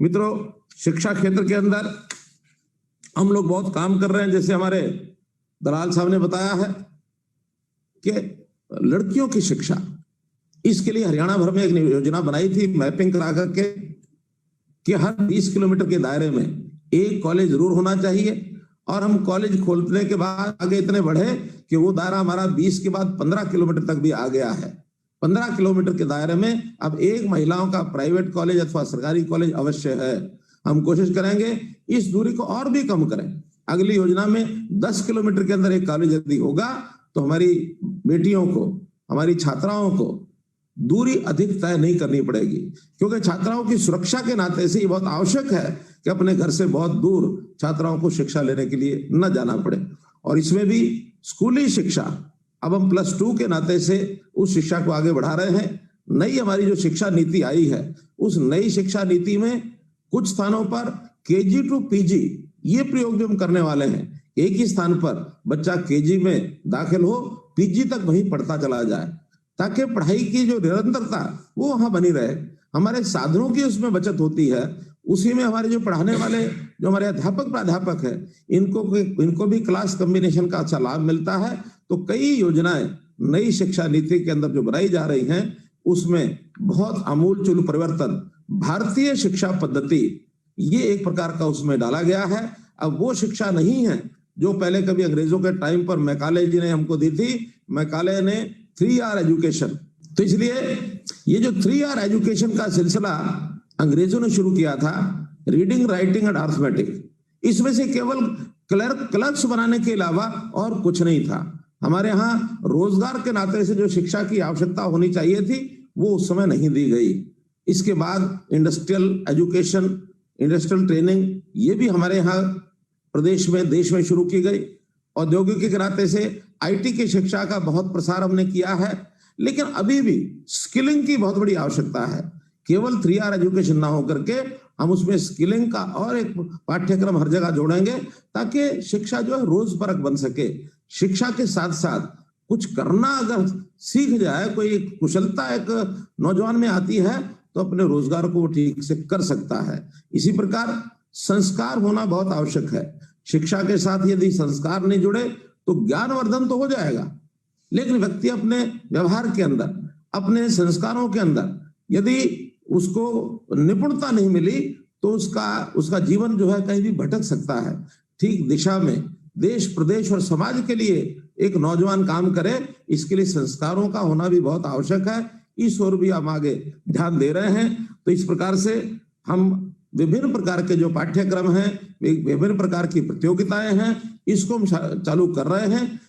मित्रों, शिक्षा क्षेत्र के अंदर हम लोग बहुत काम कर रहे हैं। जैसे हमारे दलाल साहब ने बताया है कि लड़कियों की शिक्षा, इसके लिए हरियाणा भर में एक योजना बनाई थी मैपिंग करा करके कि हर 20 किलोमीटर के दायरे में एक कॉलेज जरूर होना चाहिए। और हम कॉलेज खोलने के बाद आगे इतने बढ़े कि वो दायरा हमारा 20 के बाद 15 किलोमीटर तक भी आ गया है। 15 किलोमीटर के दायरे में अब एक महिलाओं का प्राइवेट कॉलेज अथवा सरकारी कॉलेज अवश्य है। हम कोशिश करेंगे इस दूरी को और भी कम करें। अगली योजना में 10 किलोमीटर के अंदर एक कॉलेज यदि होगा तो हमारी बेटियों को, हमारी छात्राओं को दूरी अधिक तय नहीं करनी पड़ेगी, क्योंकि छात्राओं की सुरक्षा के नाते से ये बहुत आवश्यक है कि अपने घर से बहुत दूर छात्राओं को शिक्षा लेने के लिए न जाना पड़े। और इसमें भी स्कूली शिक्षा, अब हम +2 के नाते से उस शिक्षा को आगे बढ़ा रहे हैं। नई हमारी जो शिक्षा नीति आई है, उस नई शिक्षा नीति में कुछ स्थानों पर KG to PG ये प्रयोग भी हम करने वाले हैं। एक ही स्थान पर बच्चा KG में दाखिल हो, PG तक वहीं पढ़ता चला जाए, ताकि पढ़ाई की जो निरंतरता वो वहां बनी रहे। हमारे साधनों की उसमें बचत होती है। उसी में हमारे जो पढ़ाने वाले जो हमारे अध्यापक प्राध्यापक है, इनको भी क्लास कॉम्बिनेशन का अच्छा लाभ मिलता है। तो कई योजनाएं नई शिक्षा नीति के अंदर जो बनाई जा रही हैं, उसमें बहुत आमूलचूल परिवर्तन, भारतीय शिक्षा पद्धति ये एक प्रकार का उसमें डाला गया है। अब वो शिक्षा नहीं है जो पहले कभी अंग्रेजों के टाइम पर मैकाले जी ने हमको दी थी। मैकाले ने 3R एजुकेशन, तो इसलिए ये जो 3R एजुकेशन का सिलसिला अंग्रेजों ने शुरू किया था, रीडिंग, राइटिंग एंड अर्थमेटिक, इसमें से केवल क्लर्क्स बनाने के अलावा और कुछ नहीं था। हमारे यहाँ रोजगार के नाते से जो शिक्षा की आवश्यकता होनी चाहिए थी वो उस समय नहीं दी गई। इसके बाद इंडस्ट्रियल एजुकेशन, इंडस्ट्रियल ट्रेनिंग ये भी हमारे यहाँ प्रदेश में, देश में शुरू की गई। औद्योगिकी के नाते से IT की शिक्षा का बहुत प्रसार हमने किया है, लेकिन अभी भी स्किलिंग की बहुत बड़ी आवश्यकता है। केवल 3R एजुकेशन ना होकर के हम उसमें स्किलिंग का और एक पाठ्यक्रम हर जगह जोड़ेंगे, ताकि शिक्षा जो है रोज परक बन सके। शिक्षा के साथ साथ कुछ करना अगर सीख जाए, कोई कुशलता एक नौजवान में आती है, तो अपने रोजगार को वो ठीक से कर सकता है। इसी प्रकार संस्कार होना बहुत आवश्यक है। शिक्षा के साथ यदि संस्कार नहीं जुड़े तो ज्ञानवर्धन तो हो जाएगा, लेकिन व्यक्ति अपने व्यवहार के अंदर, अपने संस्कारों के अंदर यदि उसको निपुणता नहीं मिली तो उसका जीवन जो है कहीं भी भटक सकता है। ठीक दिशा में देश, प्रदेश और समाज के लिए एक नौजवान काम करे, इसके लिए संस्कारों का होना भी बहुत आवश्यक है। इस ओर भी हम आगे ध्यान दे रहे हैं। तो इस प्रकार से हम विभिन्न प्रकार के जो पाठ्यक्रम हैं, विभिन्न प्रकार की प्रतियोगिताएं हैं, इसको हम चालू कर रहे हैं।